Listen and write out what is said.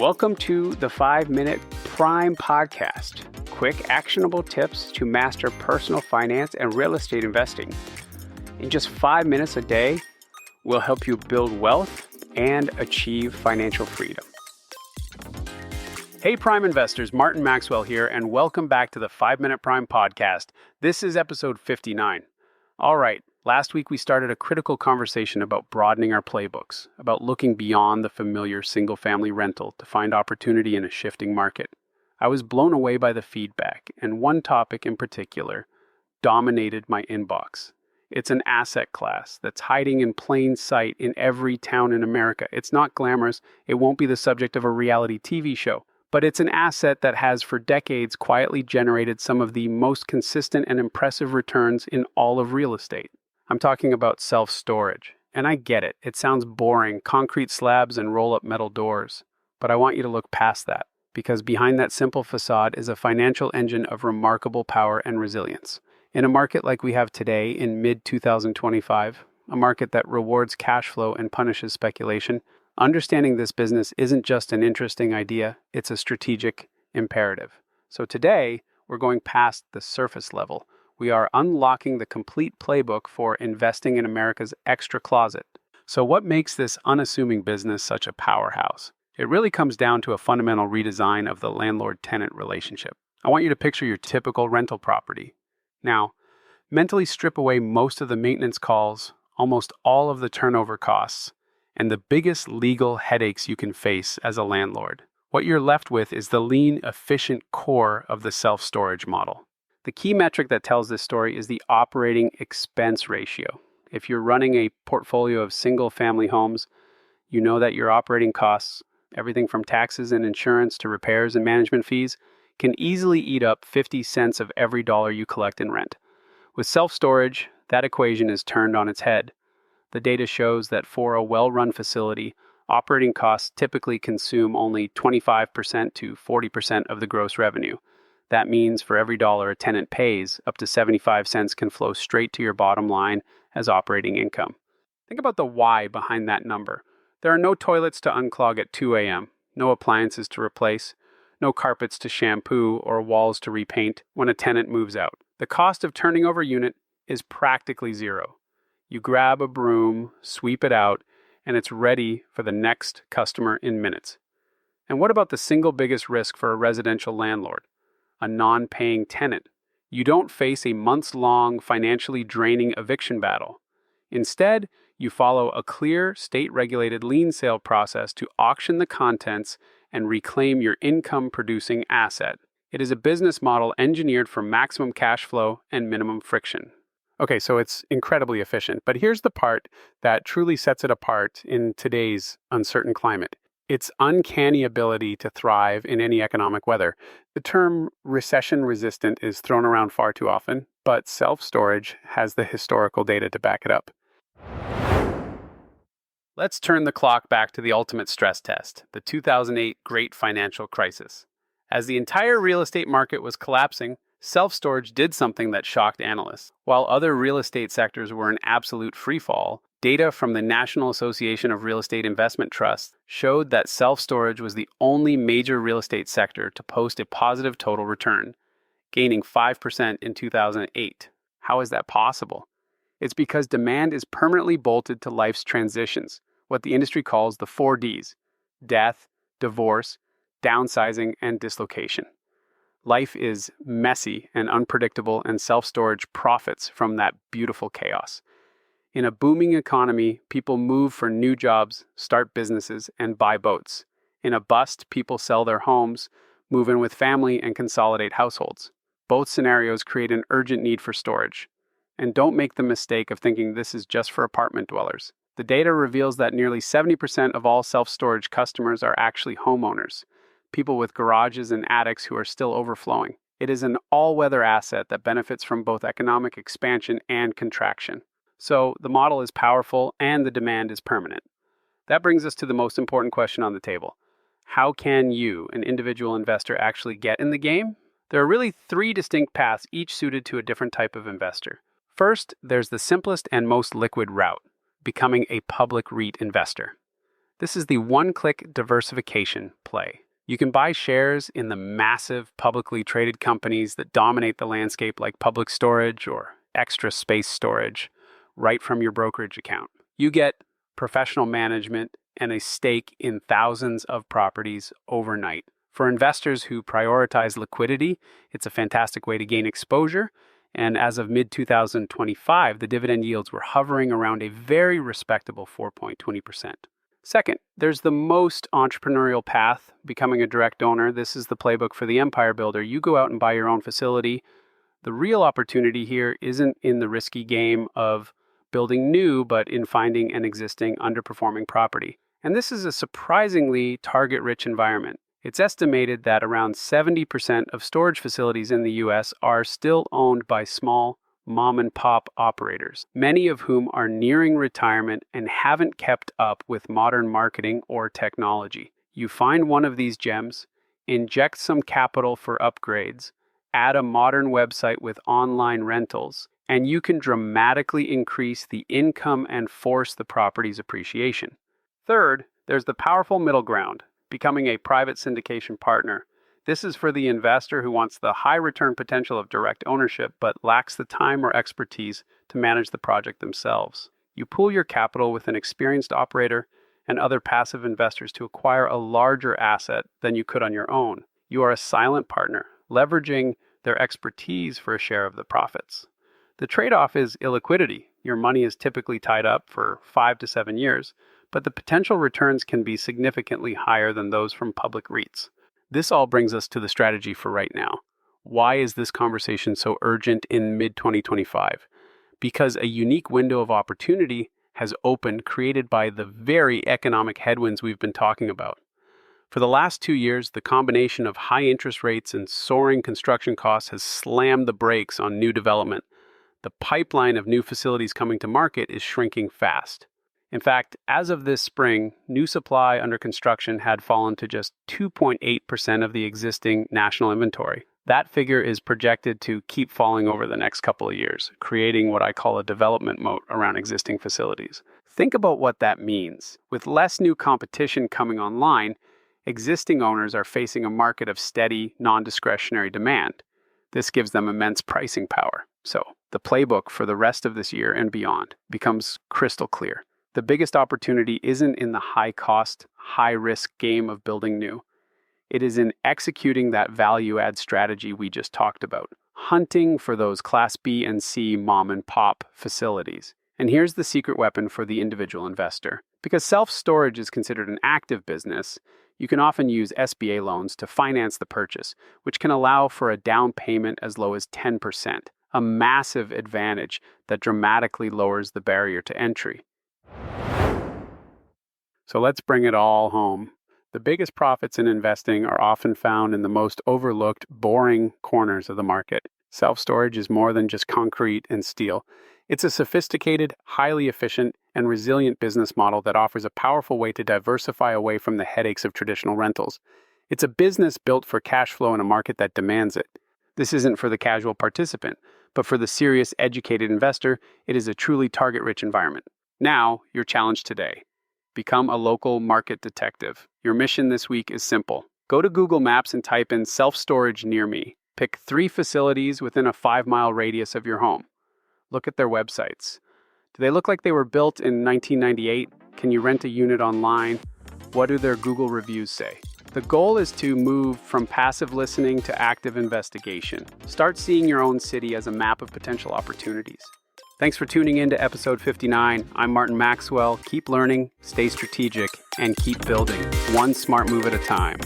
Welcome to the 5-Minute Prime Podcast. Quick, actionable tips to master personal finance and real estate investing. In just 5 minutes a day, we'll help you build wealth and achieve financial freedom. Hey Prime investors, Martin Maxwell here, and welcome back to the 5-Minute Prime Podcast. This is episode 59. All right, last week we started a critical conversation about broadening our playbooks, about looking beyond the familiar single-family rental to find opportunity in a shifting market. I was blown away by the feedback, and one topic in particular dominated my inbox. It's an asset class that's hiding in plain sight in every town in America. It's not glamorous. It won't be the subject of a reality TV show. But it's an asset that has for decades quietly generated some of the most consistent and impressive returns in all of real estate. I'm talking about self-storage. And I get it. It sounds boring, concrete slabs and roll-up metal doors. But I want you to look past that, because behind that simple facade is a financial engine of remarkable power and resilience. In a market like we have today in mid-2025, a market that rewards cash flow and punishes speculation, understanding this business isn't just an interesting idea, it's a strategic imperative. So today, we're going past the surface level. We are unlocking the complete playbook for investing in America's extra closet. So what makes this unassuming business such a powerhouse? It really comes down to a fundamental redesign of the landlord-tenant relationship. I want you to picture your typical rental property. Now, mentally strip away most of the maintenance calls, almost all of the turnover costs, and the biggest legal headaches you can face as a landlord. What you're left with is the lean, efficient core of the self-storage model. The key metric that tells this story is the operating expense ratio. If you're running a portfolio of single-family homes, you know that your operating costs, everything from taxes and insurance to repairs and management fees, can easily eat up 50 cents of every dollar you collect in rent. With self-storage, that equation is turned on its head. The data shows that for a well-run facility, operating costs typically consume only 25% to 40% of the gross revenue. That means for every dollar a tenant pays, up to 75 cents can flow straight to your bottom line as operating income. Think about the why behind that number. There are no toilets to unclog at 2 a.m., no appliances to replace, no carpets to shampoo or walls to repaint when a tenant moves out. The cost of turning over a unit is practically zero. You grab a broom, sweep it out, and it's ready for the next customer in minutes. And what about the single biggest risk for a residential landlord? A non-paying tenant. You don't face a months-long, financially draining eviction battle. Instead, you follow a clear, state-regulated lien sale process to auction the contents and reclaim your income-producing asset. It is a business model engineered for maximum cash flow and minimum friction. Okay, so it's incredibly efficient, but here's the part that truly sets it apart in today's uncertain climate. Its uncanny ability to thrive in any economic weather. The term recession-resistant is thrown around far too often, but self-storage has the historical data to back it up. Let's turn the clock back to the ultimate stress test, the 2008 Great Financial Crisis. As the entire real estate market was collapsing, self-storage did something that shocked analysts. While other real estate sectors were in absolute freefall, data from the National Association of Real Estate Investment Trusts showed that self-storage was the only major real estate sector to post a positive total return, gaining 5% in 2008. How is that possible? It's because demand is permanently bolted to life's transitions, what the industry calls the 4 Ds: death, divorce, downsizing, and dislocation. Life is messy and unpredictable, and self-storage profits from that beautiful chaos. In a booming economy, people move for new jobs, start businesses, and buy boats. In a bust, people sell their homes, move in with family, and consolidate households. Both scenarios create an urgent need for storage. And don't make the mistake of thinking this is just for apartment dwellers. The data reveals that nearly 70% of all self-storage customers are actually homeowners, people with garages and attics who are still overflowing. It is an all-weather asset that benefits from both economic expansion and contraction. So the model is powerful and the demand is permanent. That brings us to the most important question on the table. How can you, an individual investor, actually get in the game? There are really 3 distinct paths, each suited to a different type of investor. First, there's the simplest and most liquid route, becoming a public REIT investor. This is the one-click diversification play. You can buy shares in the massive publicly traded companies that dominate the landscape like Public Storage or Extra Space Storage right from your brokerage account. You get professional management and a stake in thousands of properties overnight. For investors who prioritize liquidity, it's a fantastic way to gain exposure. And as of mid-2025, the dividend yields were hovering around a very respectable 4.20%. Second, there's the most entrepreneurial path, becoming a direct owner. This is the playbook for the empire builder. You go out and buy your own facility. The real opportunity here isn't in the risky game of building new, but in finding an existing underperforming property. And this is a surprisingly target-rich environment. It's estimated that around 70% of storage facilities in the US are still owned by small mom-and-pop operators, many of whom are nearing retirement and haven't kept up with modern marketing or technology. You find one of these gems, inject some capital for upgrades, add a modern website with online rentals, and you can dramatically increase the income and force the property's appreciation. Third, there's the powerful middle ground, becoming a private syndication partner. This is for the investor who wants the high return potential of direct ownership but lacks the time or expertise to manage the project themselves. You pool your capital with an experienced operator and other passive investors to acquire a larger asset than you could on your own. You are a silent partner, leveraging their expertise for a share of the profits. The trade-off is illiquidity. Your money is typically tied up for 5 to 7 years, but the potential returns can be significantly higher than those from public REITs. This all brings us to the strategy for right now. Why is this conversation so urgent in mid-2025? Because a unique window of opportunity has opened, created by the very economic headwinds we've been talking about. For the last 2 years, the combination of high interest rates and soaring construction costs has slammed the brakes on new development. The pipeline of new facilities coming to market is shrinking fast. In fact, as of this spring, new supply under construction had fallen to just 2.8% of the existing national inventory. That figure is projected to keep falling over the next couple of years, creating what I call a development moat around existing facilities. Think about what that means. With less new competition coming online, existing owners are facing a market of steady, non-discretionary demand. This gives them immense pricing power. So, the playbook for the rest of this year and beyond becomes crystal clear. The biggest opportunity isn't in the high-cost, high-risk game of building new. It is in executing that value-add strategy we just talked about, hunting for those Class B and C mom-and-pop facilities. And here's the secret weapon for the individual investor. Because self-storage is considered an active business, you can often use SBA loans to finance the purchase, which can allow for a down payment as low as 10%, a massive advantage that dramatically lowers the barrier to entry. So let's bring it all home. The biggest profits in investing are often found in the most overlooked, boring corners of the market. Self-storage is more than just concrete and steel. It's a sophisticated, highly efficient, and resilient business model that offers a powerful way to diversify away from the headaches of traditional rentals. It's a business built for cash flow in a market that demands it. This isn't for the casual participant, but for the serious, educated investor, it is a truly target-rich environment. Now, your challenge today. Become a local market detective. Your mission this week is simple. Go to Google Maps and type in self-storage near me. Pick 3 facilities within a 5-mile radius of your home. Look at their websites. Do they look like they were built in 1998? Can you rent a unit online? What do their Google reviews say? The goal is to move from passive listening to active investigation. Start seeing your own city as a map of potential opportunities. Thanks for tuning in to episode 59. I'm Martin Maxwell. Keep learning, stay strategic, and keep building one smart move at a time.